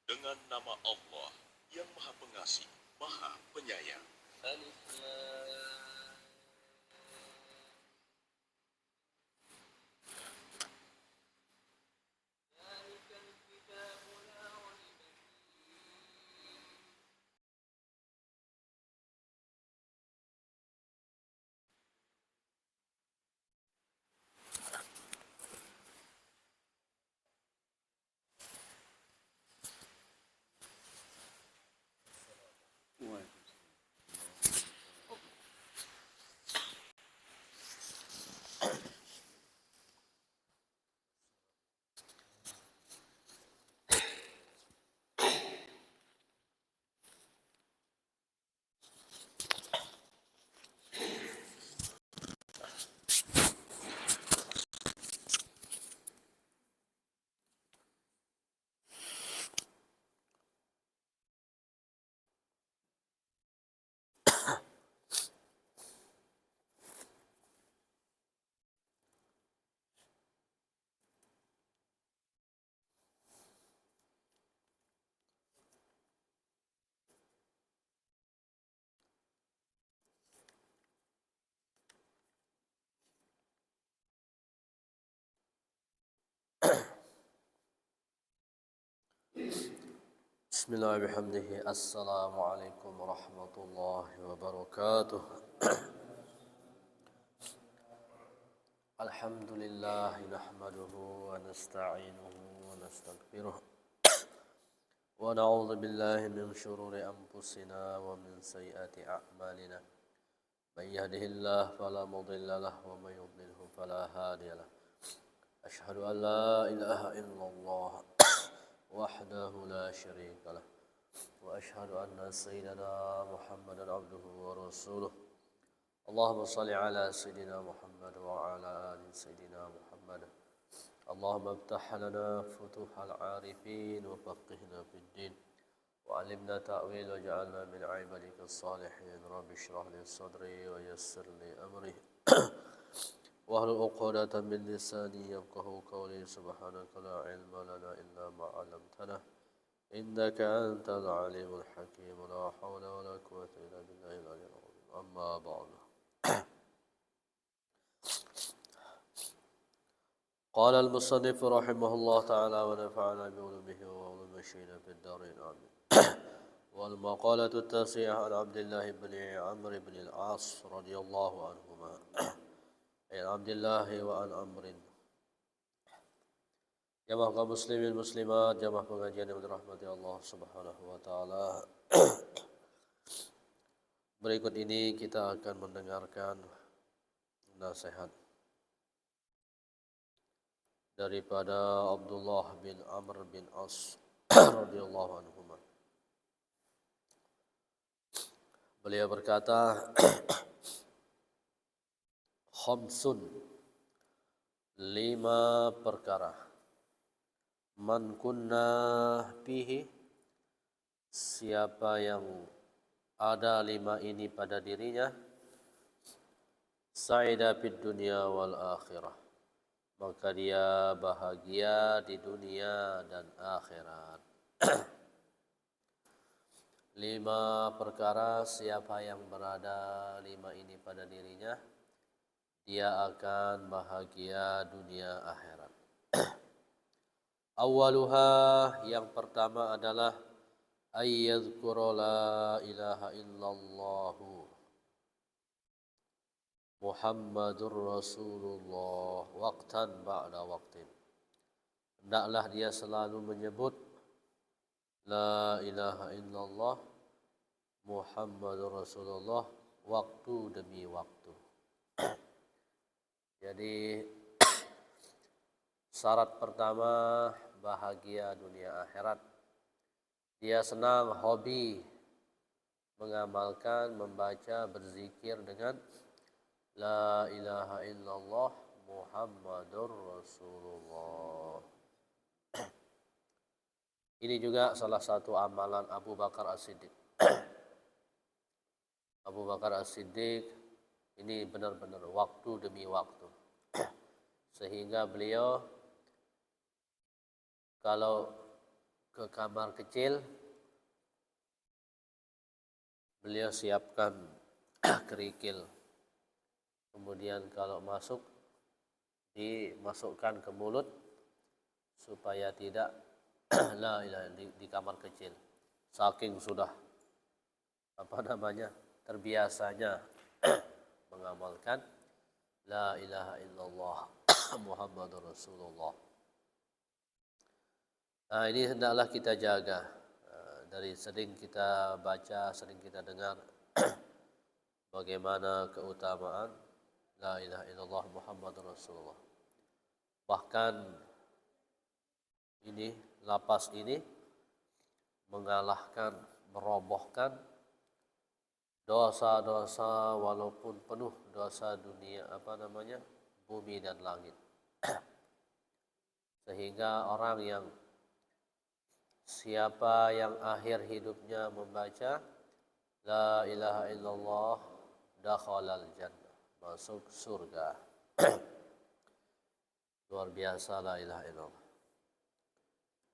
Dengan nama Allah yang Maha Pengasih, Maha Penyayang. Alif Lam. Bismillah bihamdihi. Assalamualaikum warahmatullahi wabarakatuh. Alhamdulillah nahmaduhu wa nasta'inuhu wa nastaghfiruh wa na'udzu billahi min shururi anfusina wa min sayyiati a'malina. Man yahdihillahu fala mudilla lahu wa man yudlilhu fala hadiya lahu. Ashhadu an la ilaha illallah وحده لا شريك له وأشهد أن سيدنا محمدا عبده ورسوله اللهم صل على سيدنا محمد وعلى آل سيدنا محمد اللهم افتح لنا فتوح العارفين وفقهنا في الدين وعلمنا تأويل واجعلنا من عبادك الصالحين رب اشرح لي صدري ويسر لي أمري واحلل عقدة من لساني يفقهوا قولي سبحانك لا علم لنا إلا ما علمتنا إنك أنت العليم الحكيم لا حول ولا قوة إلا بالله العلي العظيم أما بعد قال المصنف رحمه الله تعالى ونفعنا بعلومه وعلوم شيخنا في الدارين آمين. والمقالة التاسعة عن عبد الله بن عمرو بن العاص رضي الله عنهما عن عبد الله وعن عمرو. Jamaah kaum muslimin muslimat, jamaah pengajian yang dirahmati Allah Subhanahu wa taala. Berikut ini kita akan mendengarkan nasihat daripada Abdullah bin Amr bin As radhiyallahu anhuma. Beliau berkata, khamsun, 5 perkara, man kunna fihi, siapa yang ada 5 ini pada dirinya, sa'ida fid dunya wal akhirah, maka dia bahagia di dunia dan akhirat. 5 perkara, siapa yang berada 5 ini pada dirinya, dia akan bahagia dunia akhirat. Awaluha, yang pertama adalah ayyadhkura la ilaha illallah Muhammadur Rasulullah waqtan ba'da waqtin. Hendaklah dia selalu menyebut la ilaha illallah Muhammadur Rasulullah waktu demi waktu. Jadi syarat pertama bahagia dunia akhirat. Dia senang, hobi mengamalkan, membaca, berzikir dengan la ilaha illallah Muhammadur Rasulullah. Ini juga salah satu amalan Abu Bakar As-Siddiq. Abu Bakar As-Siddiq ini benar-benar waktu demi waktu. sehingga beliau kalau ke kamar kecil beliau siapkan kerikil, kemudian kalau masuk dimasukkan ke mulut supaya tidak la ilaha di kamar kecil, saking sudah terbiasanya mengamalkan la ilaha illallah Muhammadur Rasulullah. Nah, ini hendaklah kita jaga. Dari sering kita baca, sering kita dengar bagaimana keutamaan la ilaha illallah Muhammadur Rasulullah. Bahkan ini lapas ini mengalahkan, merobohkan dosa-dosa walaupun penuh dosa dunia bumi dan langit. Sehingga orang yang siapa yang akhir hidupnya membaca la ilaha illallah dakhalal jannah, masuk surga. Luar biasa la ilaha illallah.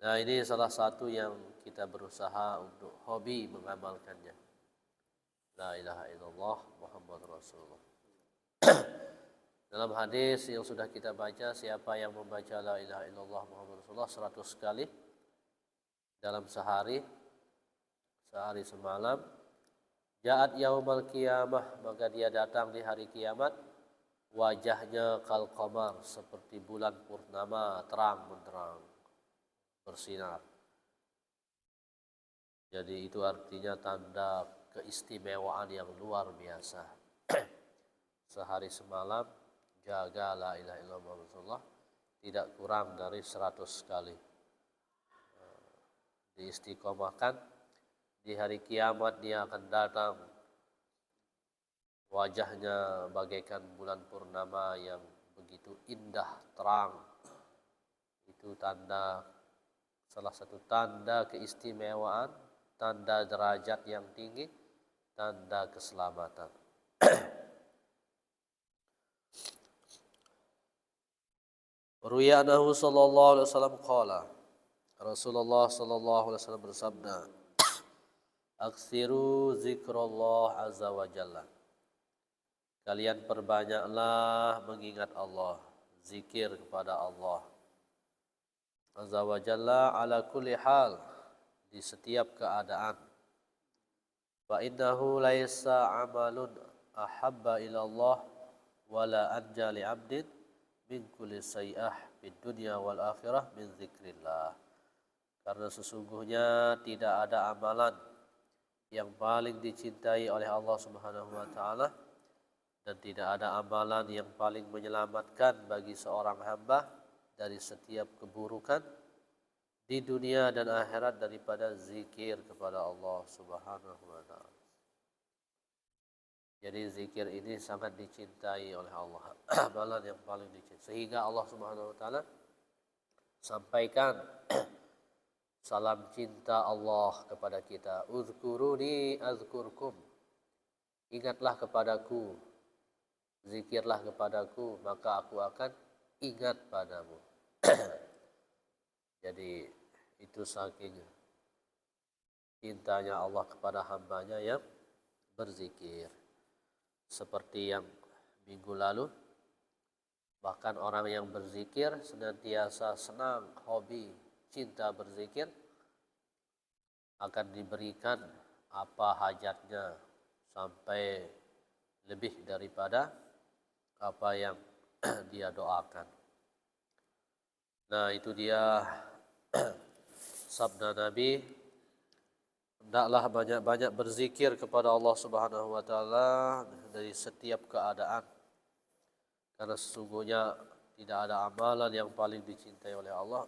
Nah, ini salah satu yang kita berusaha untuk hobi mengamalkannya. La ilaha illallah Muhammad Rasulullah. Dalam hadis yang sudah kita baca, siapa yang membaca la ilaha illallah Muhammad Rasulullah 100 kali dalam sehari semalam, ja'at yaumal qiyamah, maka dia datang di hari kiamat, wajahnya kal qamar, seperti bulan purnama, terang benderang, bersinar. Jadi itu artinya tanda keistimewaan yang luar biasa. Sehari semalam jaga la ilaha illallah Rasulullah tidak kurang dari 100 kali. Diistiqomahkan, di hari kiamat dia akan datang, wajahnya bagaikan bulan purnama yang begitu indah, terang. Itu tanda, salah satu tanda keistimewaan, tanda derajat yang tinggi, tanda keselamatan. Ru'yanahu sallallahu alaihi wasallam qala, Rasulullah sallallahu alaihi wasallam bersabda, aksiru zikrullah azza wa jalla. Kalian perbanyaklah mengingat Allah, zikir kepada Allah azza wa jalla ala kulli hal, di setiap keadaan. Fa innahu laisa amalun ahabba ila Allah wala anja li 'abdin min kulli sayyi'ah fid dunya wal akhirah min zikrillah. Karena sesungguhnya tidak ada amalan yang paling dicintai oleh Allah Subhanahu wa taala, dan tidak ada amalan yang paling menyelamatkan bagi seorang hamba dari setiap keburukan di dunia dan akhirat daripada zikir kepada Allah Subhanahu wa taala. Jadi zikir ini sangat dicintai oleh Allah, amalan yang paling dicintai, sehingga Allah Subhanahu wa taala sampaikan salam cinta Allah kepada kita. Uzkuruni azkurkum. Ingatlah kepadaku, zikirlah kepadaku, maka aku akan ingat padamu. Jadi itu saking cintanya Allah kepada hambanya yang berzikir. Seperti yang minggu lalu, bahkan orang yang berzikir senantiasa senang, hobi, cinta berzikir, akan diberikan apa hajatnya sampai lebih daripada apa yang dia doakan. Nah, itu dia sabda Nabi, hendaklah banyak-banyak berzikir kepada Allah Subhanahu wa taala dari setiap keadaan. Karena sesungguhnya tidak ada amalan yang paling dicintai oleh Allah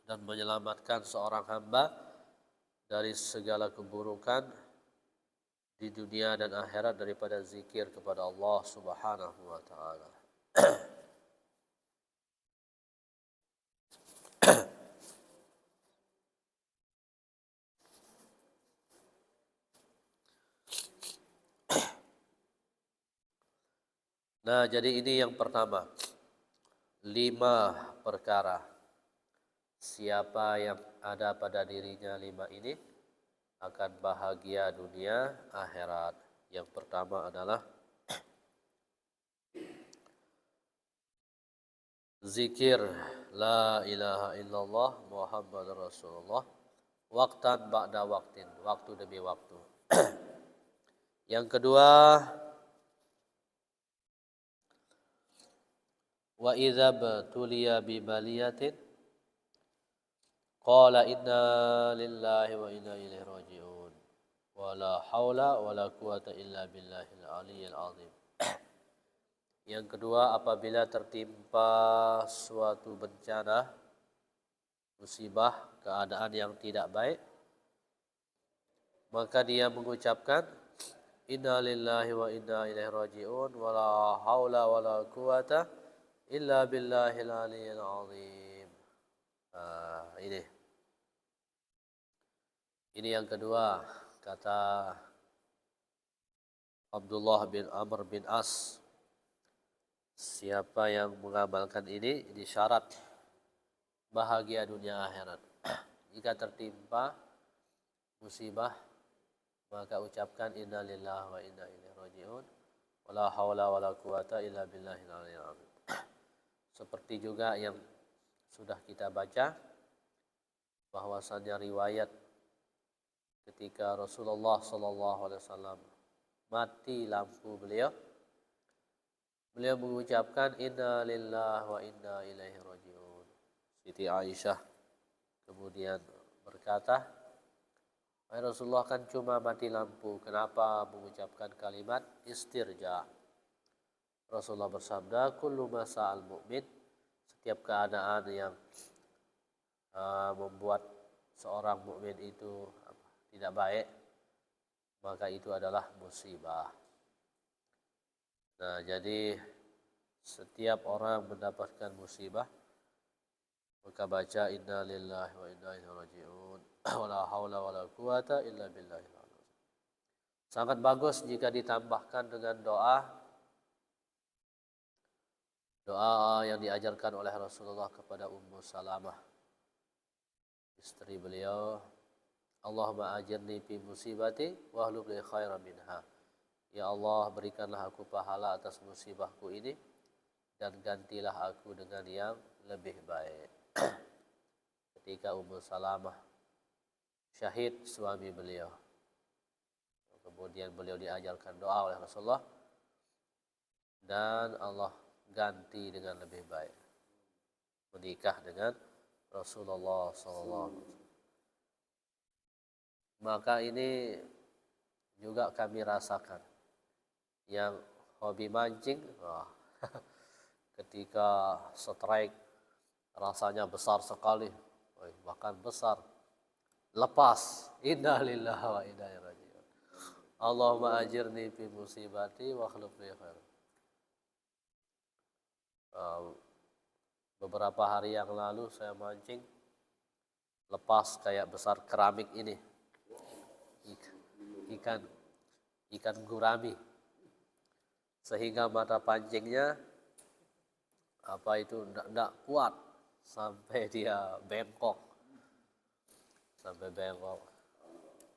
dan menyelamatkan seorang hamba dari segala keburukan di dunia dan akhirat daripada zikir kepada Allah Subhanahu wa taala. Nah, jadi ini yang pertama. 5 perkara. Siapa yang ada pada dirinya 5 ini akan bahagia dunia akhirat. Yang pertama adalah zikir la ilaha illallah Muhammad Rasulullah waktan ba'da waktin, waktu demi waktu. Yang kedua, wa idza batuliya bi baliyatin qala inna lillahi wa inna ilaihi raji'un wa la haula wa la quwata illa billahil aliyyil azim. Yang kedua, apabila tertimpa suatu bencana, musibah, keadaan yang tidak baik, maka dia mengucapkan inna lillahi wa inna ilaihi raji'un wa la haula wa la quwata illa billahil aliyyil azim. Ini yang kedua, kata Abdullah bin Amr bin As. Siapa yang mengamalkan ini syarat bahagia dunia akhirat. Jika tertimpa musibah, maka ucapkan inna lillahi wa inna ilaihi raji'un wa la haula wa la quwata illa billahil aliyyil azim. Seperti juga yang sudah kita baca, bahwasannya riwayat ketika Rasulullah SAW mati lampu beliau mengucapkan inna lillahi wa inna ilaihi raji'un. Siti Aisyah kemudian berkata, Rasulullah kan cuma mati lampu, kenapa mengucapkan kalimat istirja? Rasulullah bersabda, kullu masa'al mu'min, setiap keadaan yang membuat seorang mukmin itu tidak baik, maka itu adalah musibah. Nah, jadi setiap orang mendapatkan musibah, maka baca inna lillahi wa inna ilaihi raji'un wa la haula wa la quwata illa billahil azim. Sangat bagus jika ditambahkan dengan doa yang diajarkan oleh Rasulullah kepada Ummu Salamah, istri beliau. Allahumma ajirni fi musibati wa hlub li khairan minha. Ya Allah, berikanlah aku pahala atas musibahku ini dan gantilah aku dengan yang lebih baik. Ketika Ummu Salamah syahid suami beliau, kemudian beliau diajarkan doa oleh Rasulullah dan Allah ganti dengan lebih baik, menikah dengan Rasulullah SAW. Maka ini juga kami rasakan. Yang hobi mancing, ketika strike rasanya besar sekali, bahkan besar, lepas inna lillahi wa inna ilaihi raji'un. Allahumma ajirni fi musibati wa akhlif li khairan. Beberapa hari yang lalu saya mancing, lepas kayak besar keramik ini, ikan gurami, sehingga mata pancingnya tidak kuat sampai dia bengkok,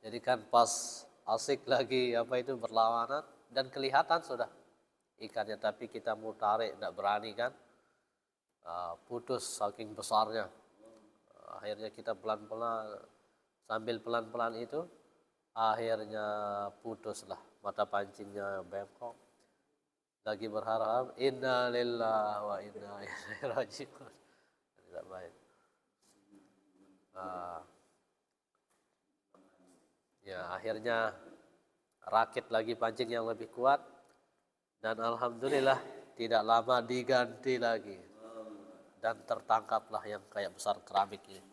Jadi kan pas asik lagi berlawanan dan kelihatan sudah ikannya, tapi kita mau tarik tidak berani kan, putus saking besarnya. Akhirnya kita pelan-pelan, sambil pelan-pelan itu akhirnya putuslah mata pancingnya, bengkok. Lagi berharap inna lillahi wa inna ilaihi raji'un. Tidak baik. Ya, akhirnya rakit lagi pancing yang lebih kuat, dan alhamdulillah tidak lama diganti lagi, dan tertangkaplah yang kayak besar keramik ini,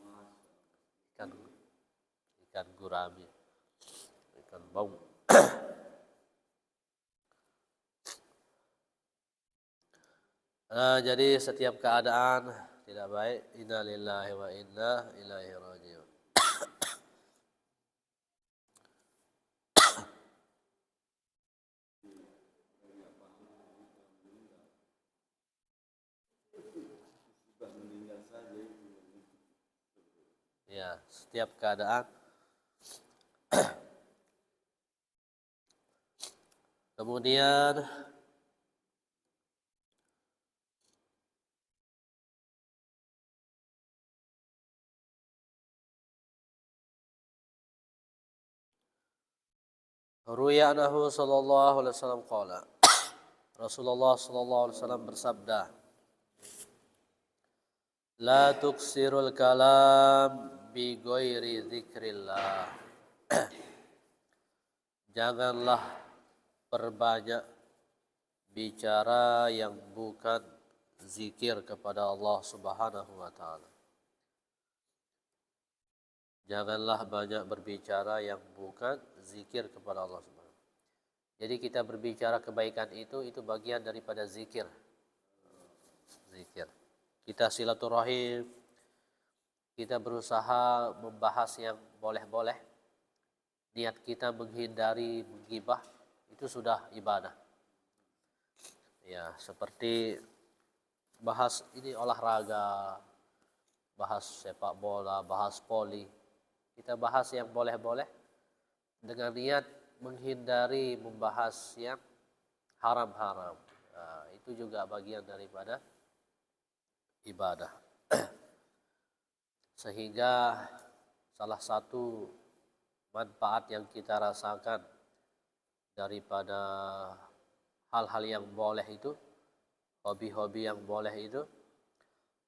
ikan gurami, ikan baung. Jadi setiap keadaan tidak baik, inna lillahi wa inna ilaihi raji'un. Ya, setiap keadaan. Kemudian ruya anhu sallallahu alaihi wasallam qala. Rasulullah sallallahu alaihi wasallam bersabda, "La tuksirul kalam bi ghairi dzikrillah." Janganlah perbanyak bicara yang bukan zikir kepada Allah Subhanahu wa taala. Janganlah banyak berbicara yang bukan zikir kepada Allah Subhanahu. Jadi kita berbicara kebaikan itu bagian daripada zikir. Zikir. Kita silaturahim, kita berusaha membahas yang boleh-boleh. Niat kita menghindari menggibah, itu sudah ibadah. Ya, seperti bahas ini olahraga, bahas sepak bola, bahas voli. Kita bahas yang boleh-boleh dengan niat menghindari membahas yang haram-haram. Nah, itu juga bagian daripada ibadah. Sehingga salah satu manfaat yang kita rasakan daripada hal-hal yang boleh itu, hobi-hobi yang boleh itu,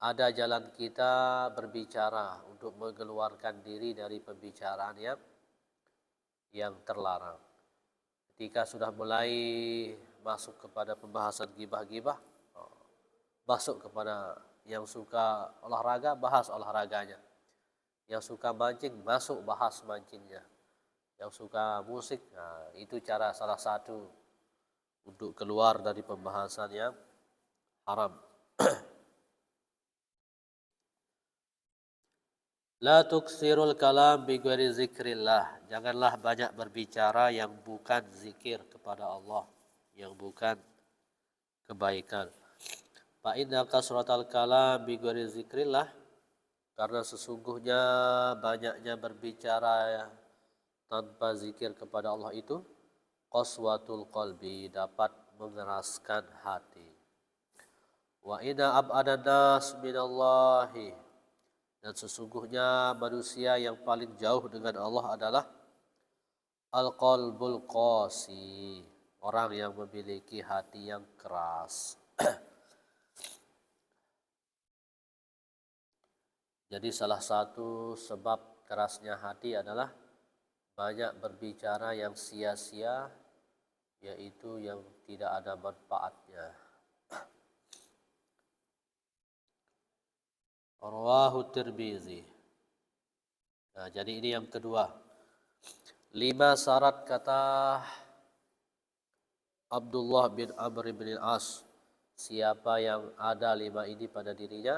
ada jalan kita berbicara untuk mengeluarkan diri dari pembicaraan yang terlarang. Ketika sudah mulai masuk kepada pembahasan gibah-gibah, masuk kepada yang suka olahraga, bahas olahraganya. Yang suka mancing, masuk bahas mancingnya. Yang suka musik, nah, itu cara salah satu untuk keluar dari pembahasan yang haram. La tuksirul kalam bi ghairi zikrillah. Janganlah banyak berbicara yang bukan zikir kepada Allah, yang bukan kebaikan. Fa inna kasratal kalam bi ghairi zikrillah, karena sesungguhnya banyaknya berbicara tanpa zikir kepada Allah itu qaswatul qalbi, dapat mengeraskan hati. Wa inna ab'adan nas minallahi, dan sesungguhnya manusia yang paling jauh dengan Allah adalah al-qalbul qasi, orang yang memiliki hati yang keras. Jadi salah satu sebab kerasnya hati adalah banyak berbicara yang sia-sia, yaitu yang tidak ada manfaatnya. Rawahu Tirmizi. Nah, jadi ini yang kedua. 5 syarat kata Abdullah bin Amr bin As. Siapa yang ada 5 ini pada dirinya,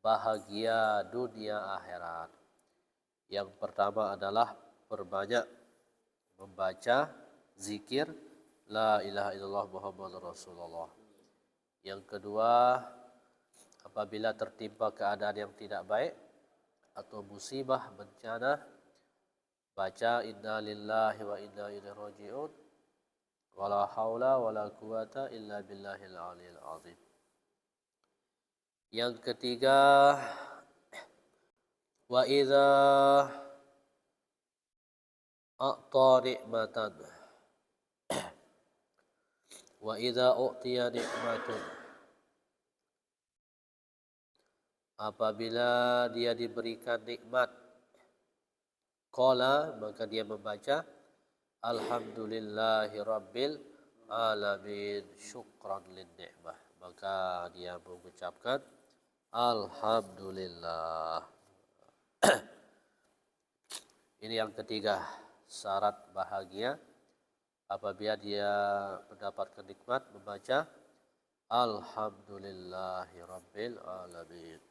bahagia dunia akhirat. Yang pertama adalah perbanyak membaca zikir la ilaha illallah Muhammadur Rasulullah. Yang kedua, apabila tertimpa keadaan yang tidak baik atau musibah, bencana, baca inna lillahi wa inna ilaihi raji'un, wala haula wala quwata illa billahil aliyil azim. Yang ketiga, wa idza a'ta ni'matan wa idza u'tiya ni'matun, apabila dia diberikan nikmat, qala, maka dia membaca alhamdulillahi rabbil alamin syukran lin ni'mah, maka dia mengucapkan alhamdulillah. Ini yang ketiga, syarat bahagia apabila dia mendapatkan nikmat, membaca alhamdulillahi rabbil alamin.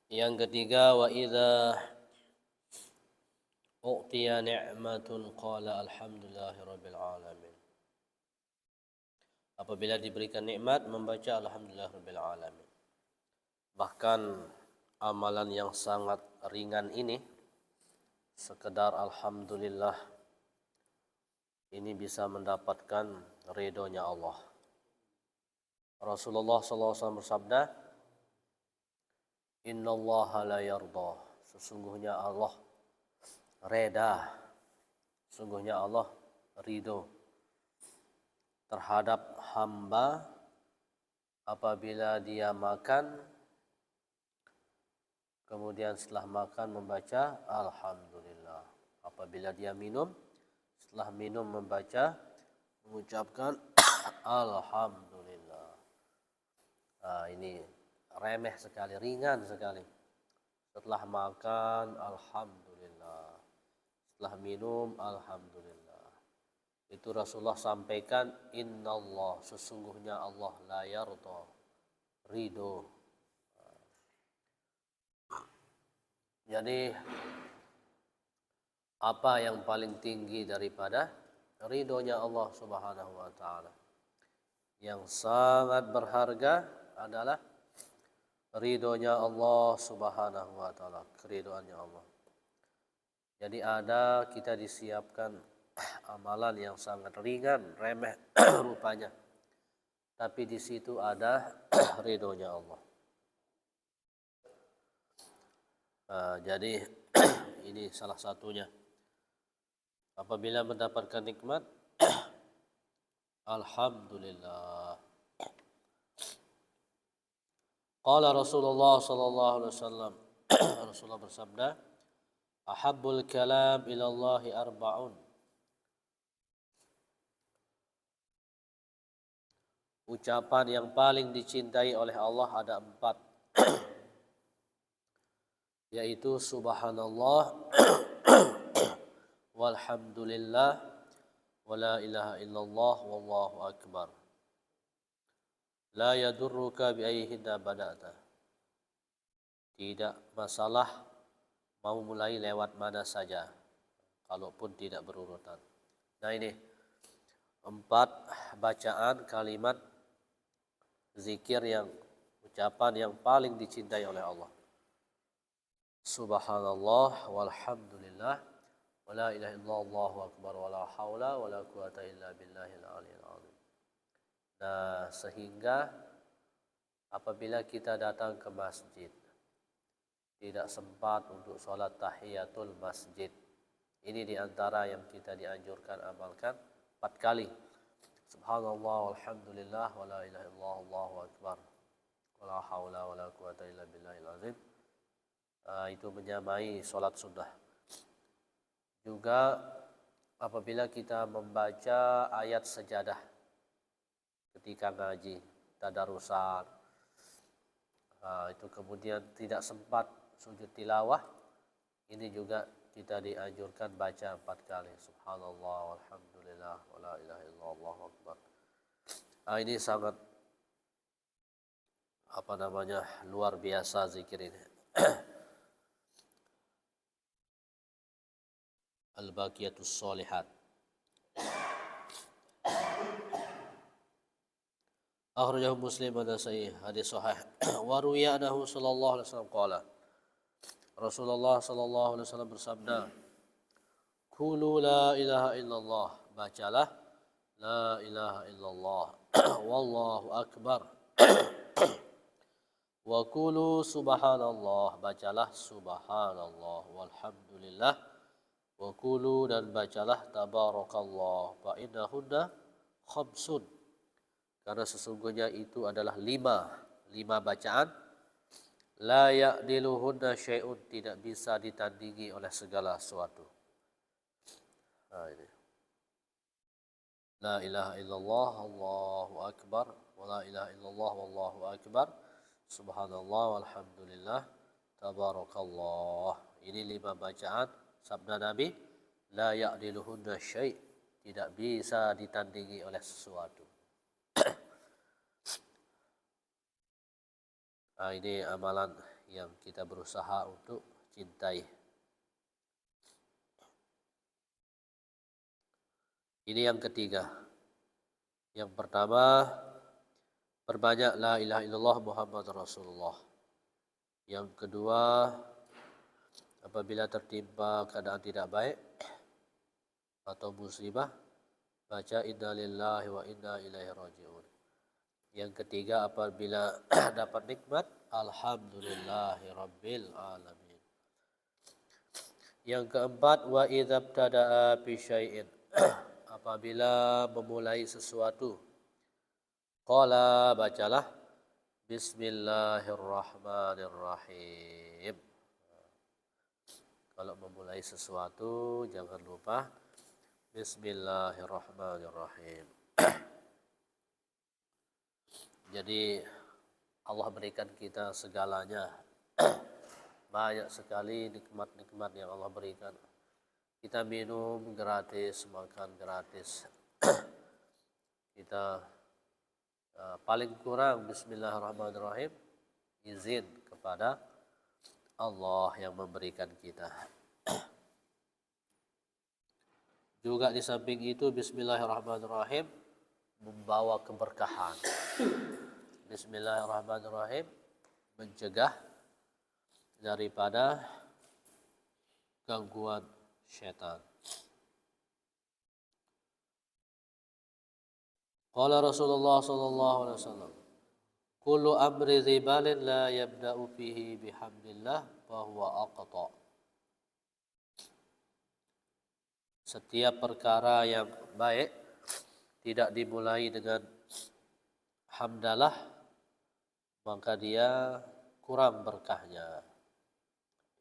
Yang ketiga, wa idza u'tiya ni'matun qala alhamdulillahirabbil alamin. Apabila diberikan nikmat membaca alhamdulillahirabbil alamin. Bahkan amalan yang sangat ringan ini, sekedar alhamdulillah, ini bisa mendapatkan ridhonya Allah. Rasulullah SAW bersabda, innallaha la yarda, sesungguhnya Allah reda, sesungguhnya Allah ridho terhadap hamba apabila dia makan, kemudian setelah makan membaca alhamdulillah. Apabila dia minum, setelah minum mengucapkan alhamdulillah. Ini remeh sekali, ringan sekali. Setelah makan alhamdulillah, setelah minum alhamdulillah. Itu Rasulullah sampaikan, innallah, sesungguhnya Allah la yarda, ridho. Jadi apa yang paling tinggi daripada ridhonya Allah Subhanahu wa taala? Yang sangat berharga adalah ridhonya Allah Subhanahu wa taala, keridhoannya Allah. Jadi kita disiapkan amalan yang sangat ringan, remeh rupanya. Tapi di situ ada ridhonya Allah. Jadi ini salah satunya. Apabila mendapatkan nikmat, alhamdulillah. Qala Rasulullah sallallahu alaihi wasallam, Rasulullah bersabda, ahabbul kalam ila Allah arba'un. Ucapan yang paling dicintai oleh Allah ada 4, yaitu subhanallah, walhamdulillah, wala ilaha illallah, wallahu akbar. La yadurruka bi ayyihinna bada'ta. Tidak masalah mau mulai lewat mana saja, kalaupun tidak berurutan. Nah ini 4 bacaan kalimat zikir ucapan yang paling dicintai oleh Allah. Subhanallah, walhamdulillah, wala ilaha illallah, wallahu akbar, wala haula wala quwata illa billahil aliyil azim. Nah, sehingga apabila kita datang ke masjid, tidak sempat untuk sholat tahiyatul masjid, ini diantara yang kita dianjurkan amalkan 4 kali. Subhanallah, walhamdulillah, wala ilaha illallah, wallahu akbar, wala haula wala quwata illa billahil azim. Itu menyamai sholat sunnah. Juga apabila kita membaca ayat sajadah ketika ngaji, tadarusan, itu kemudian tidak sempat sujud tilawah, ini juga kita dianjurkan baca 4 kali. Subhanallah, walhamdulillah, wala ilaha illallah, wallahu akbar. Ini sangat luar biasa zikir ini. Al-Baqiyatus Shalihat. Akhrajahu Muslim wa Nasa'i, hadis sahih. Wa ruwiya anhu sallallahu alaihi wasallam qala, Rasulullah sallallahu alaihi wasallam bersabda, qulu la ilaha illallah, bacalah la ilaha illallah, wallahu akbar. Wa qulu subhanallah, bacalah subhanallah, walhamdulillah. Wa qulu, dan bacalah tabarakallah, fa innahunna khamsun, karena sesungguhnya itu adalah 5 bacaan, la ya'diluhunna syai'un, tidak bisa ditandingi oleh segala sesuatu. Ini la ilaha illallah, Allahu akbar, wa la ilaha illallah, wallahu akbar, subhanallah, walhamdulillah, tabarakallah. Ini 5 bacaan sabda Nabi, la ya'diluhunna syai', tidak bisa ditandingi oleh sesuatu. Ini amalan yang kita berusaha untuk cintai. Ini yang ketiga. Yang pertama, perbanyak la ilaha illallah Muhammad Rasulullah. Yang kedua, apabila tertimpa keadaan tidak baik atau musibah, baca inna lillahi wa inna ilaihi raji'un. Yang ketiga, apabila dapat nikmat, alhamdulillahi rabbil alamin. Yang keempat, wa idza ibtada'a bi syai'in, apabila memulai sesuatu, qala, bacalah bismillahirrahmanirrahim. Kalau memulai sesuatu jangan lupa bismillahirrahmanirrahim. Jadi Allah berikan kita segalanya. Banyak sekali nikmat-nikmat yang Allah berikan. Kita minum gratis, makan gratis. Kita paling kurang bismillahirrahmanirrahim izin kepada Allah yang memberikan kita. Juga di samping itu bismillahirrahmanirrahim membawa keberkahan. Bismillahirrahmanirrahim mencegah daripada gangguan syaitan. Qala Rasulullah sallallahu alaihi wasallam, kullu amri dhibalin la yabda'u fihi bihamdillah fa huwa aqta. Setiap perkara yang baik tidak dimulai dengan hamdalah, maka dia kurang berkahnya.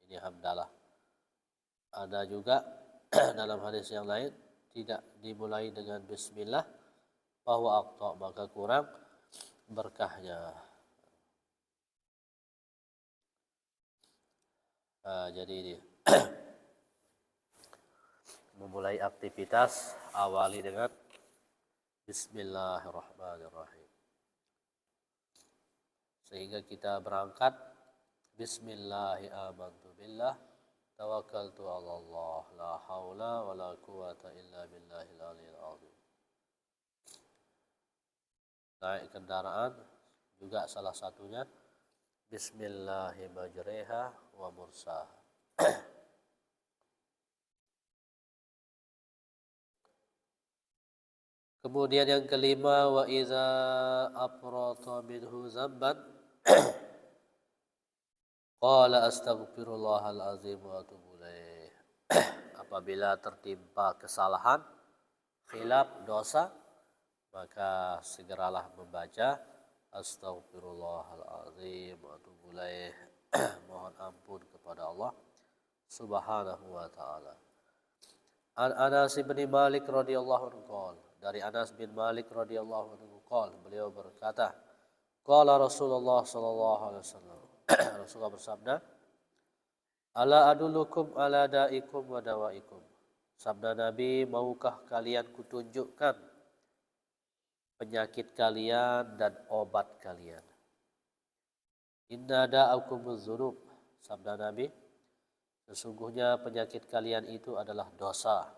Ini hamdalah. Ada juga dalam hadis yang lain, tidak dimulai dengan bismillah, bahwa aqta, maka kurang berkahnya. Jadi ini memulai aktivitas awali dengan bismillahirrahmanirrahim. Sehingga kita berangkat bismillahi amantu billah tawakkaltu 'ala Allah la haula wala quwata illa billahil aliyil azim. Naik kendaraan juga salah satunya bismillahi majriha wa mursaha. Kemudian yang kelima, wa iza afrata minhu zamban qala astaghfirullahal azim wa atubu ilaih. Apabila tertimpa kesalahan, khilaf, dosa, maka segeralah membaca astaghfirullahal azim wa atubu ilaih. Mohon ampun kepada Allah Subhanahu wa taala. An Anas bin Malik radhiyallahu anhu, dari Anas bin Malik radhiyallahu anhu, beliau berkata, qala Rasulullah sallallahu alaihi wasallam, Rasulullah bersabda, ala adullukum ala da'ikum wa dawaikum. Sabda Nabi, maukah kalian kutunjukkan penyakit kalian dan obat kalian? Inna da'akumuz dzunub. Sabda Nabi, sesungguhnya penyakit kalian itu adalah dosa.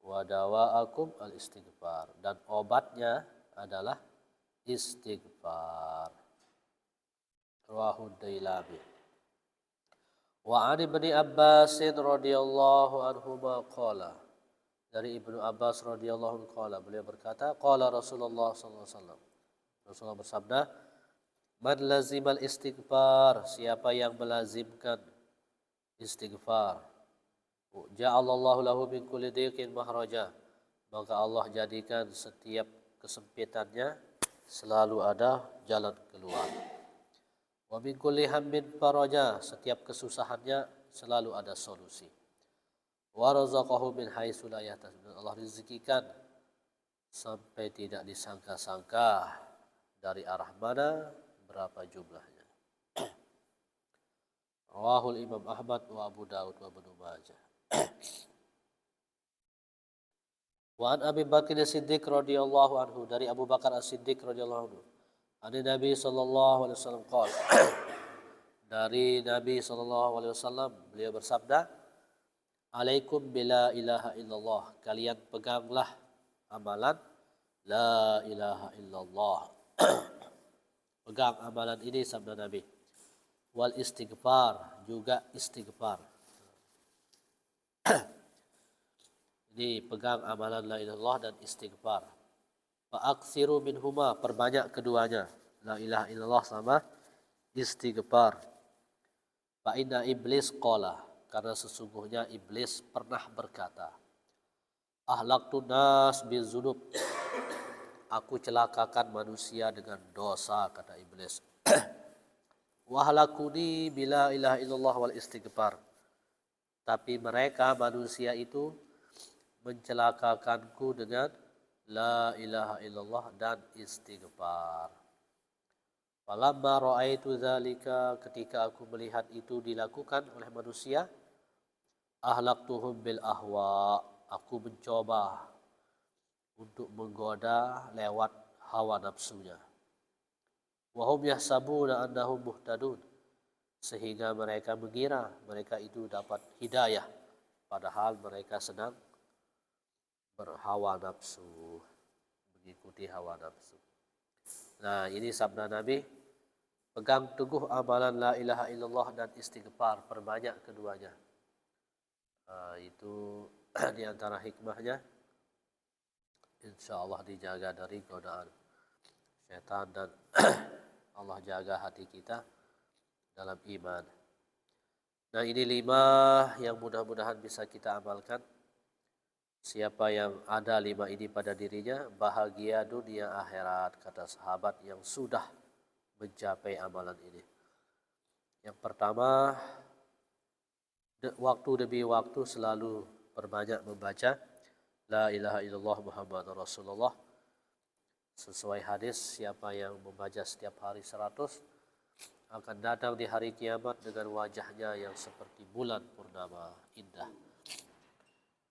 Wa dawa'akum al-istighfar, dan obatnya adalah istighfar. Rawahu Dailami. Wa 'an Ibnu Abbas radhiyallahu anhuma qala, dari Ibnu Abbas radhiyallahu anhu qala, beliau berkata, qala Rasulullah sallallahu alaihi wasallam, Rasulullah bersabda, man lazimal istighfar, siapa yang melazimkan istighfar, ja'alallahu lahu min kulli dhiqin mahraja, maka Allah jadikan setiap kesempitannya selalu ada jalan keluar. Wa min kulli hammin faraja, setiap kesusahannya selalu ada solusi. Wa razaqahu min haitsu la yahtasib, Allah rezekikan sampai tidak disangka-sangka dari arah mana, berapa jumlahnya. Rawahul Imam Ahmad wa Abu Daud wa Ibnu Majah. Wa an Abi Bakar As-Siddiq radhiyallahu anhu, dari Abu Bakar As-Siddiq radhiyallahu anhu, dari Nabi sallallahu alaihi wasallam qala, Dari Nabi SAW, beliau bersabda, "Alaikum bila ilaha illallah." Kalian peganglah amalan la ilaha illallah. Pegang amalan ini sabda Nabi. Wal istighfar, juga istighfar. Ini pegang amalan la ilaha illallah dan istighfar. Fa'aksiru minhuma, perbanyak keduanya. La ilaha illallah sama istighfar. Fa'inna iblis qala, karena sesungguhnya iblis pernah berkata, ahlaktu nas bizunub, aku celakakan manusia dengan dosa, kata iblis. Wahlakuni bila ilaha illallah wal istighfar, tapi mereka manusia itu mencelakakanku dengan la ilaha illallah dan istighfar. Falamma ra'aitu dzalika, ketika aku melihat itu dilakukan oleh manusia, ahlaktuhum bil ahwa, aku mencoba untuk menggoda lewat hawa nafsunya. Wahum yahsabuna annahum muhtadun, sehingga mereka mengira mereka itu dapat hidayah, padahal mereka sedang berhawa nafsu, mengikuti hawa nafsu. Nah, ini sabda Nabi, pegang teguh amalan la ilaha illallah dan istighfar, perbanyak keduanya. Itu di antara hikmahnya, insya Allah dijaga dari godaan syaitan dan Allah jaga hati kita dalam iman. Nah, ini 5 yang mudah-mudahan bisa kita amalkan. Siapa yang ada 5 ini pada dirinya, bahagia dunia akhirat, kata sahabat yang sudah mencapai amalan ini. Yang pertama, waktu demi waktu selalu perbanyak membaca la ilaha illallah Muhammadur Rasulullah. Sesuai hadis, siapa yang membaca setiap hari 100 akan datang di hari kiamat dengan wajahnya yang seperti bulan purnama indah.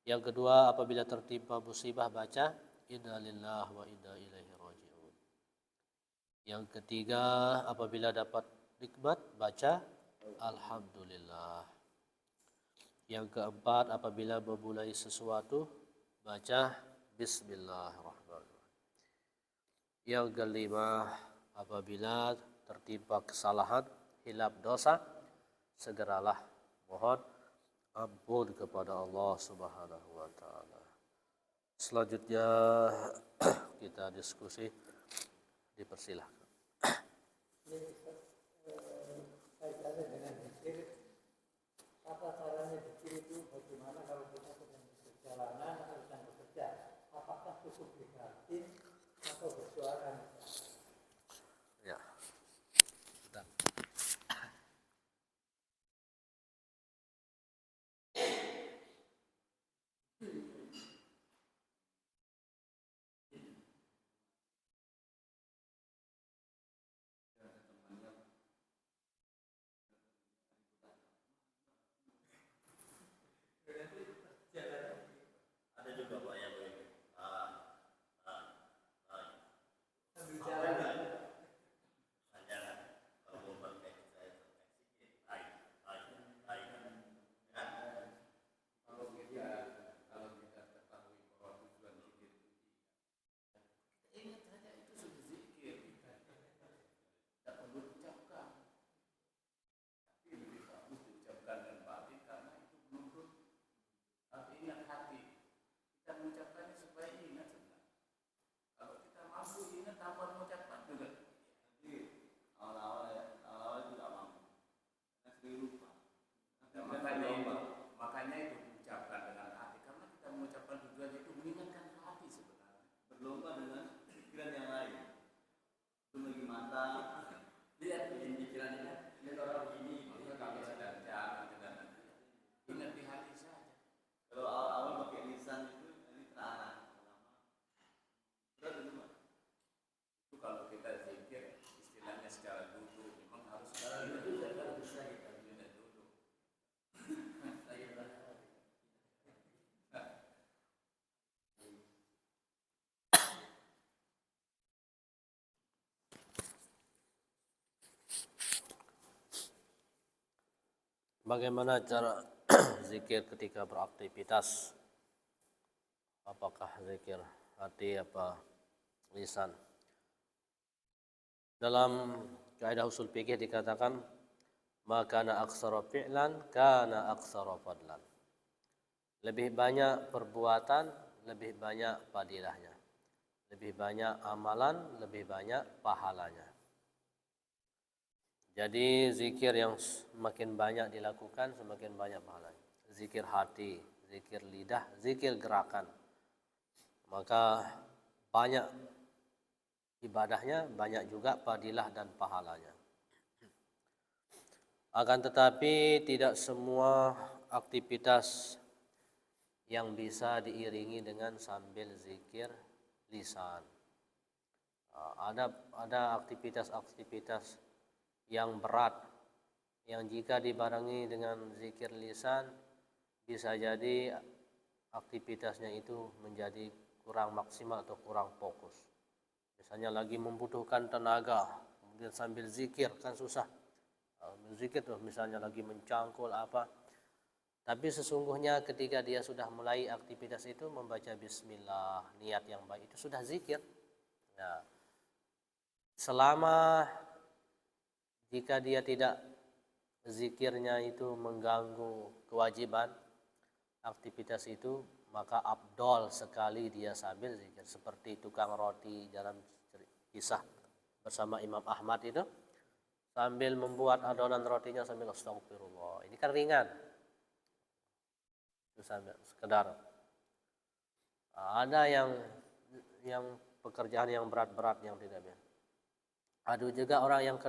Yang kedua, apabila tertimpa musibah baca inna lillahi wa inna ilaihi raji'un. Yang ketiga, apabila dapat nikmat baca alhamdulillah. Yang keempat, apabila memulai sesuatu baca bismillahirrahmanirrahim. Yang kelima, apabila tertimpa kesalahan, hilaf dosa, segeralah mohon ampun kepada Allah Subhanahu wa taala. Selanjutnya kita diskusi, dipersilahkan. Kaitannya dengan zikir, apa caranya zikir itu, bagaimana kalau kita sedang berjalanan atau sedang bekerja, apakah cukup dibatin atau bersuara? Ya. Bentar. Makanya itu diucapkan dengan hati, karena kita mengucapkan tujuannya itu mengingatkan hati sebenarnya. Berlomba dengan pikiran yang lain. Itu lagi mata, lihat bikin pikirannya, lihat orang begini, maka kami sedang jalan dengan ingat di hati saja. Kalau awal-awal pakai lisan itu ini terarah. Berat itu, Pak. Itu Bagaimana cara zikir ketika beraktivitas? Apakah zikir hati apa lisan? Dalam kaidah usul fikih dikatakan maka kana aksara fi'lan kana aksara fadlan. Lebih banyak perbuatan, lebih banyak fadilahnya. Lebih banyak amalan, lebih banyak pahalanya. Jadi zikir yang semakin banyak dilakukan semakin banyak pahalanya. Zikir hati, zikir lidah, zikir gerakan. Maka banyak ibadahnya, banyak juga fadilah dan pahalanya. Akan tetapi tidak semua aktivitas yang bisa diiringi dengan sambil zikir lisan. Ada aktivitas-aktivitas yang berat yang jika dibarengi dengan zikir lisan bisa jadi aktivitasnya itu menjadi kurang maksimal atau kurang fokus. Misalnya lagi membutuhkan tenaga, kemudian sambil zikir kan susah. Zikir tuh misalnya lagi mencangkul apa. Tapi sesungguhnya ketika dia sudah mulai aktivitas itu membaca bismillah, niat yang baik itu sudah zikir. Nah, selama jika dia tidak zikirnya itu mengganggu kewajiban aktivitas itu, maka afdol sekali dia sambil zikir. Seperti tukang roti dalam kisah bersama Imam Ahmad itu, sambil membuat adonan rotinya sambil astagfirullah. Ini kan ringan. Itu sambil sekedar. Ada yang pekerjaan yang berat-berat yang tidak biasa. Ada juga orang yang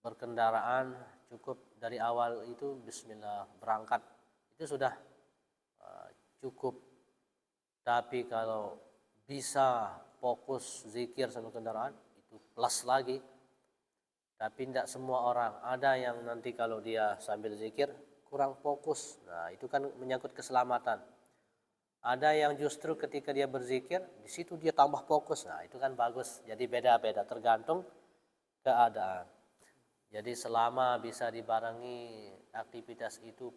berkendaraan cukup dari awal itu bismillah berangkat itu sudah cukup. Tapi kalau bisa fokus zikir sambil kendaraan itu plus lagi. Tapi tidak semua orang. Ada yang nanti kalau dia sambil zikir kurang fokus. Nah, itu kan menyangkut keselamatan. Ada yang justru ketika dia berzikir, di situ dia tambah fokus. Nah, itu kan bagus. Jadi beda-beda tergantung keadaan. Jadi selama bisa dibarengi aktivitas itu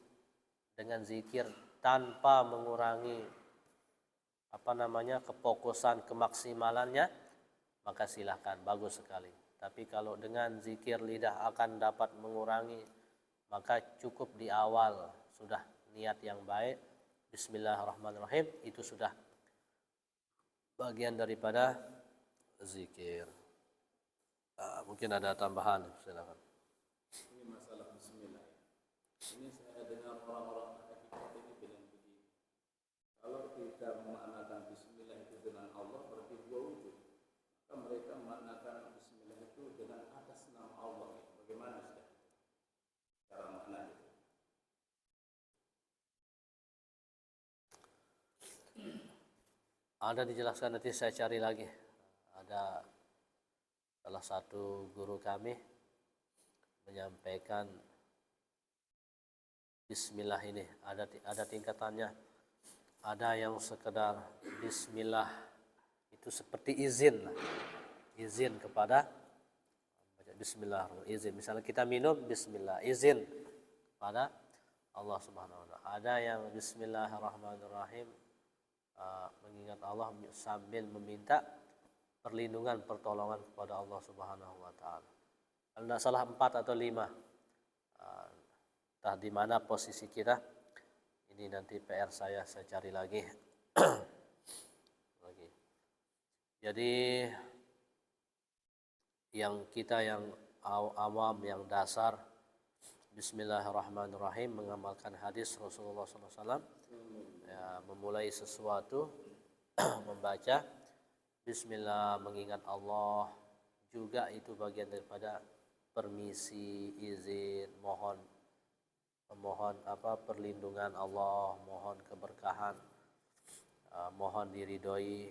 dengan zikir tanpa mengurangi kefokusan, kemaksimalannya, maka silahkan, bagus sekali. Tapi kalau dengan zikir lidah akan dapat mengurangi, maka cukup di awal sudah niat yang baik. Bismillahirrahmanirrahim itu sudah bagian daripada zikir. Mungkin ada tambahan, silakan. Ini masalah bismillah. Ini saya dengar orang-orang hakikat ini bilang begini. Kalau kita memaknakan bismillah itu dengan Allah berarti dua wujud. Maka mereka memaknakan bismillah itu dengan atas nama Allah. Bagaimana Ustaz? Cara maknanya. Ada dijelaskan, nanti saya cari lagi. Ada salah satu guru kami menyampaikan bismillah ini ada tingkatannya. Ada yang sekedar bismillah itu seperti izin lah. Izin kepada bismillah, izin. Misalnya kita minum bismillah, izin kepada Allah Subhanahu wa taala. Ada yang bismillahirrahmanirrahim mengingat Allah sambil meminta perlindungan, pertolongan kepada Allah Subhanahu wa taala. Kalau tidak salah 4 atau 5. Entah di mana posisi kita. Ini nanti PR saya cari lagi. Jadi yang kita yang awam, yang dasar, bismillahirrahmanirrahim, mengamalkan hadis Rasulullah SAW, ya, memulai sesuatu membaca bismillah, mengingat Allah, juga itu bagian daripada permisi, izin, mohon perlindungan Allah, mohon keberkahan, mohon diridhoi,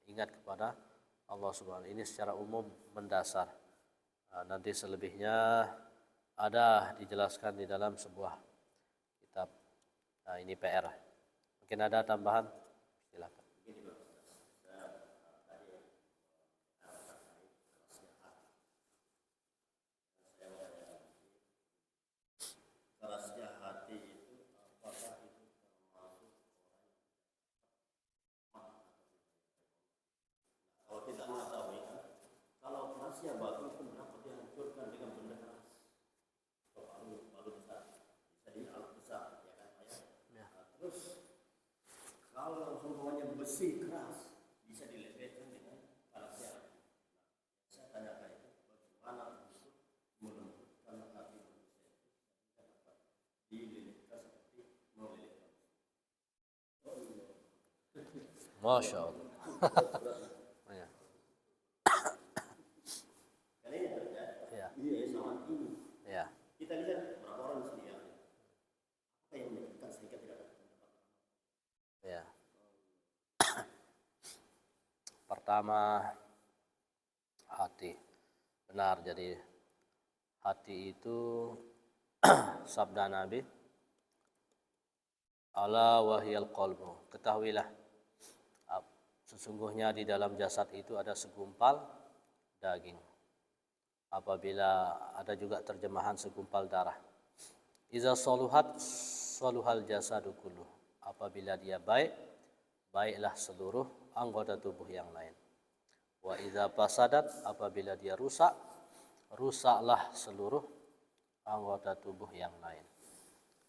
ingat kepada Allah Subhanahu. Ini secara umum mendasar. Nanti selebihnya ada dijelaskan di dalam sebuah kitab. Nah, ini PR. Mungkin ada tambahan? Silakan. kerasnya batu itu berapa dihancurkan dengan benda keras. Baru bisa di alat besar, ya kan Pak ya. Ya. Nah, terus kalau semuanya besi keras bisa dilebetkan dengan alat jarak. Saya tanyakan itu bagaimana untuk melembutkan hati manusia itu dapat dililitkan seperti melilitkan. Oh iya. Masya Allah. Ya. Karena ini terjadi. Ya. Iya, sama ini. Ya. Kita lihat berapa orang sedia. Apa yang menyebabkan sehingga tidak dapat pendapat? Ya. Pertama, hati. Benar, jadi hati itu sabda Nabi, ala wahyal qalbu. Ketahuilah, sesungguhnya di dalam jasad itu ada segumpal daging. Apabila ada juga terjemahan segumpal darah. Iza saluhat saluhal jasadu kulluh. Apabila dia baik, baiklah seluruh anggota tubuh yang lain. Wa iza fasadat, apabila dia rusak, rusaklah seluruh anggota tubuh yang lain.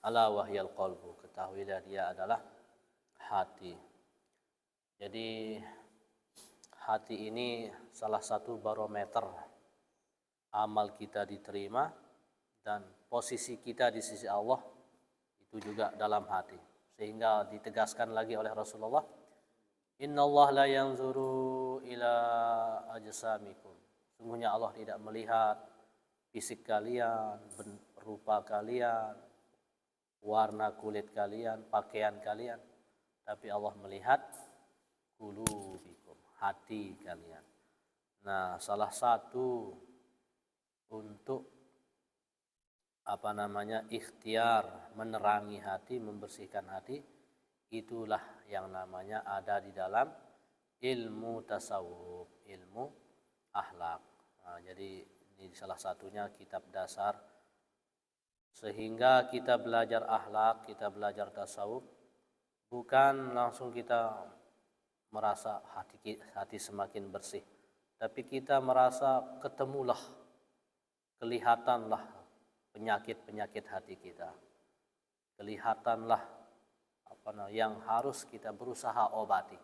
Ala wahyal qalbu. Ketahuilah dia adalah hati. Jadi hati ini salah satu barometer amal kita diterima dan posisi kita di sisi Allah itu juga dalam hati. Sehingga ditegaskan lagi oleh Rasulullah, innallaha la yanzuru ila ajsamikum. Sungguhnya Allah tidak melihat fisik kalian, rupa kalian, warna kulit kalian, pakaian kalian, tapi Allah melihat qulubikum, hati kalian. Nah, salah satu untuk ikhtiar menerangi hati, membersihkan hati, itulah yang namanya ada di dalam ilmu tasawuf, ilmu akhlak. Nah, jadi ini salah satunya kitab dasar. Sehingga kita belajar akhlak, kita belajar tasawuf, bukan langsung kita merasa hati semakin bersih, tapi kita merasa ketemulah, kelihatanlah penyakit-penyakit hati kita, kelihatanlah yang harus kita berusaha obati.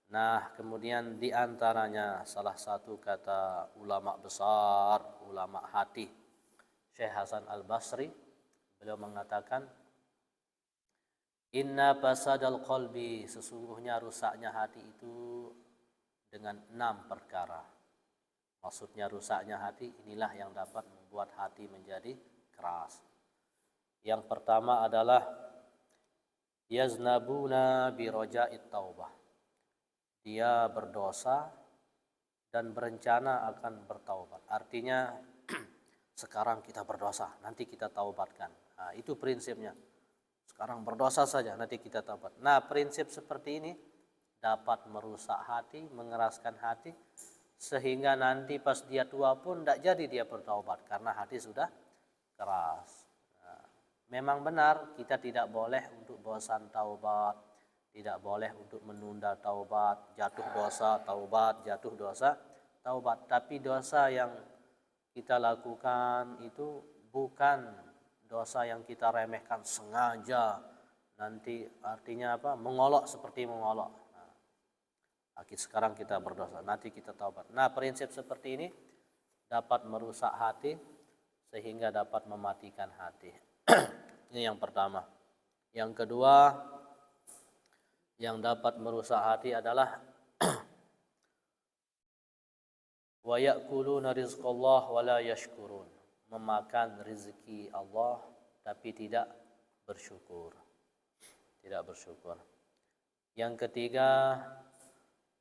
Nah, kemudian di antaranya salah satu kata ulama besar, ulama hati, Syekh Hasan Al-Basri, beliau mengatakan, inna fasadal qalbi, sesungguhnya rusaknya hati itu dengan 6 perkara. Maksudnya rusaknya hati inilah yang dapat membuat hati menjadi keras. Yang pertama adalah yaznabuna bi raja'it taubah. Dia berdosa dan berencana akan bertaubat. Artinya sekarang kita berdosa, nanti kita taubatkan. Nah, itu prinsipnya. Sekarang berdosa saja, nanti kita taubat. Nah, prinsip seperti ini dapat merusak hati, mengeraskan hati, sehingga nanti pas dia tua pun tidak jadi dia bertaubat karena hati sudah keras. Nah, memang benar kita tidak boleh untuk bosan taubat, tidak boleh untuk menunda taubat, jatuh dosa taubat, jatuh dosa taubat. Tapi dosa yang kita lakukan itu bukan dosa yang kita remehkan sengaja, nanti artinya apa? Mengolok seperti mengolok. Sekarang kita berdosa, nanti kita taubat. Nah, prinsip seperti ini dapat merusak hati sehingga dapat mematikan hati. Ini yang pertama. Yang kedua, yang dapat merusak hati adalah wa ya'kuluna rizqallah wa la yashkurun, memakan rezeki Allah tapi tidak bersyukur. Tidak bersyukur. Yang ketiga,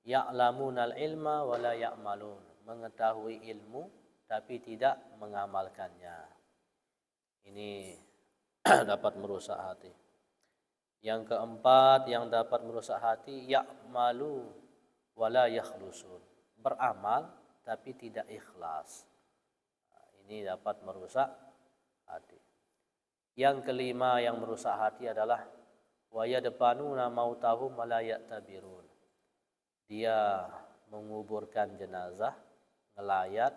ya'lamunal ilma wa la ya'malun, mengetahui ilmu tapi tidak mengamalkannya. Ini dapat merusak hati. Yang keempat yang dapat merusak hati, ya'malu wa la yakhlusun, beramal tapi tidak ikhlas. Ini dapat merusak hati. Yang kelima yang merusak hati adalah wa yadfanuna mautahum wa la ya'tabirun. Dia menguburkan jenazah, ngelayat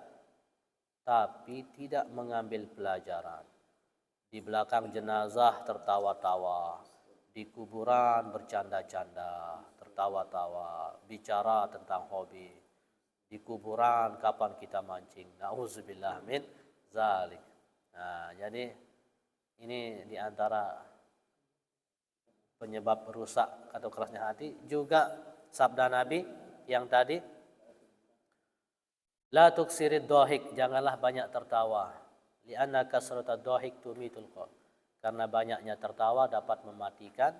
tapi tidak mengambil pelajaran. Di belakang jenazah tertawa-tawa, di kuburan bercanda-canda, tertawa-tawa, bicara tentang hobi. Di kuburan kapan kita mancing? Nauzubillah min zalik. Nah, jadi ini diantara penyebab rusak atau kerasnya hati. Juga sabda Nabi yang tadi, la tuksirid dohik, janganlah banyak tertawa. Lianna kasratad dohik tumitul qalb, karena banyaknya tertawa dapat mematikan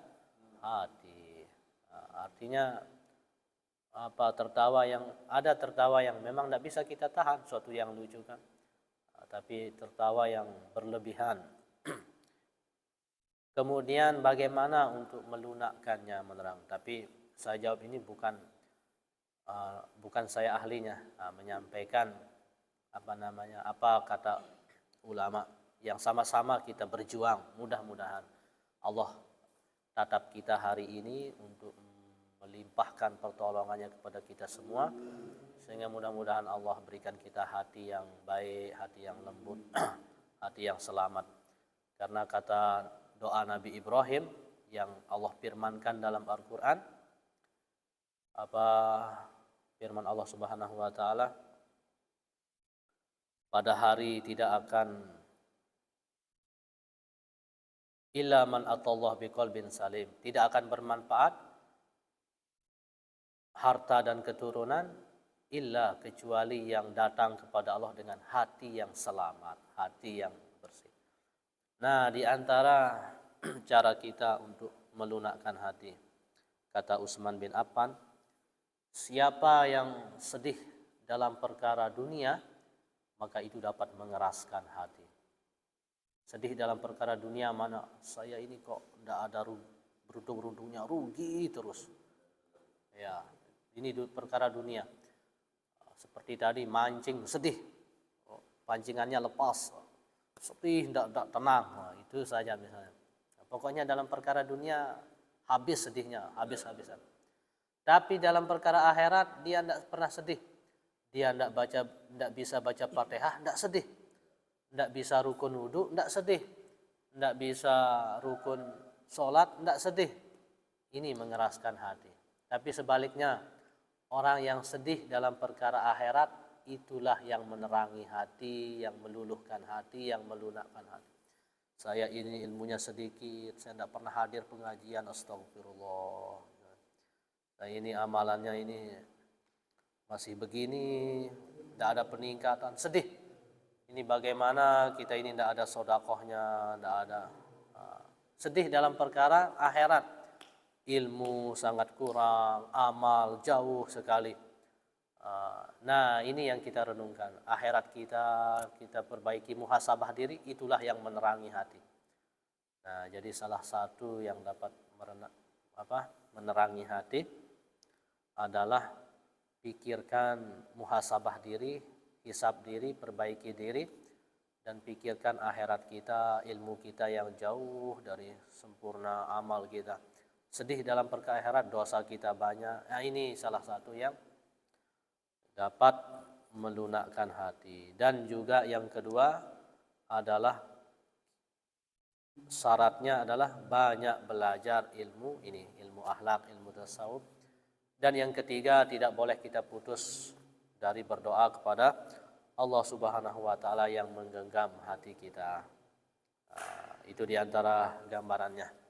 hati. Nah, artinya apa, tertawa yang memang tidak bisa kita tahan, suatu yang lucu kan, tapi tertawa yang berlebihan. Kemudian bagaimana untuk melunakkannya, menerang. Tapi saya jawab ini bukan saya ahlinya, menyampaikan apa kata ulama yang sama-sama kita berjuang. Mudah-mudahan Allah tatap kita hari ini untuk melimpahkan pertolongannya kepada kita semua, sehingga mudah-mudahan Allah berikan kita hati yang baik, hati yang lembut, hati yang selamat. Karena kata doa Nabi Ibrahim yang Allah firmankan dalam Al-Quran, apa firman Allah Subhanahu wa taala, pada hari tidak akan illa man atallah biqalbin salim, tidak akan bermanfaat harta dan keturunan illa kecuali yang datang kepada Allah dengan hati yang selamat, hati yang bersih. Nah, di antara cara kita untuk melunakkan hati, kata Utsman bin Affan, siapa yang sedih dalam perkara dunia, maka itu dapat mengeraskan hati. Sedih dalam perkara dunia, mana saya ini kok tidak ada beruntung-beruntungnya, rugi terus. Ya, ini perkara dunia. Seperti tadi mancing, sedih, pancingannya lepas, sedih, tidak tenang. Nah, itu saja misalnya. Pokoknya dalam perkara dunia habis sedihnya, habis-habisan. Tapi dalam perkara akhirat dia tidak pernah sedih. Dia tidak bisa baca Fatihah, tidak sedih. Tidak bisa rukun wudu, tidak sedih. Tidak bisa rukun sholat, tidak sedih. Ini mengeraskan hati. Tapi sebaliknya, orang yang sedih dalam perkara akhirat, itulah yang menerangi hati, yang meluluhkan hati, yang melunakkan hati. Saya ini ilmunya sedikit, saya tidak pernah hadir pengajian, astagfirullah. Saya ini amalannya ini masih begini, tidak ada peningkatan, sedih. Ini bagaimana kita ini tidak ada sodakohnya, tidak ada. Sedih dalam perkara akhirat. Ilmu sangat kurang, amal jauh sekali. Nah, ini yang kita renungkan. Akhirat kita perbaiki, muhasabah diri, itulah yang menerangi hati. Nah, jadi salah satu yang dapat menerangi hati adalah pikirkan muhasabah diri, hisab diri, perbaiki diri, dan pikirkan akhirat kita, ilmu kita yang jauh dari sempurna, amal kita. Sedih dalam perkara akhirat, dosa kita banyak. Nah, ini salah satu yang dapat melunakkan hati. Dan juga yang kedua adalah syaratnya adalah banyak belajar ilmu ini, ilmu akhlak, ilmu tasawuf. Dan yang ketiga, tidak boleh kita putus dari berdoa kepada Allah Subhanahu wa taala yang menggenggam hati kita. Itu diantara gambarannya.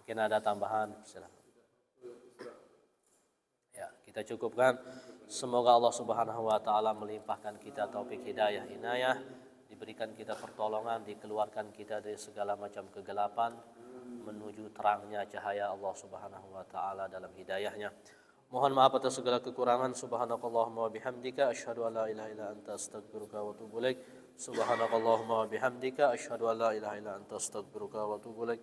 Mungkin ada tambahan, silakan. Ya, kita cukupkan. Semoga Allah Subhanahu wa taala melimpahkan kita taufik hidayah inayah, diberikan kita pertolongan, dikeluarkan kita dari segala macam kegelapan menuju terangnya cahaya Allah Subhanahu wa taala dalam hidayahnya. Mohon maaf atas segala kekurangan. Subhanakallahumma wa bihamdika asyhadu an la ilaha illa anta astaghfiruka wa atubu ilaik. Subhanakallahumma wa bihamdika asyhadu an la ilaha illa anta astaghfiruka wa atubu ilaik.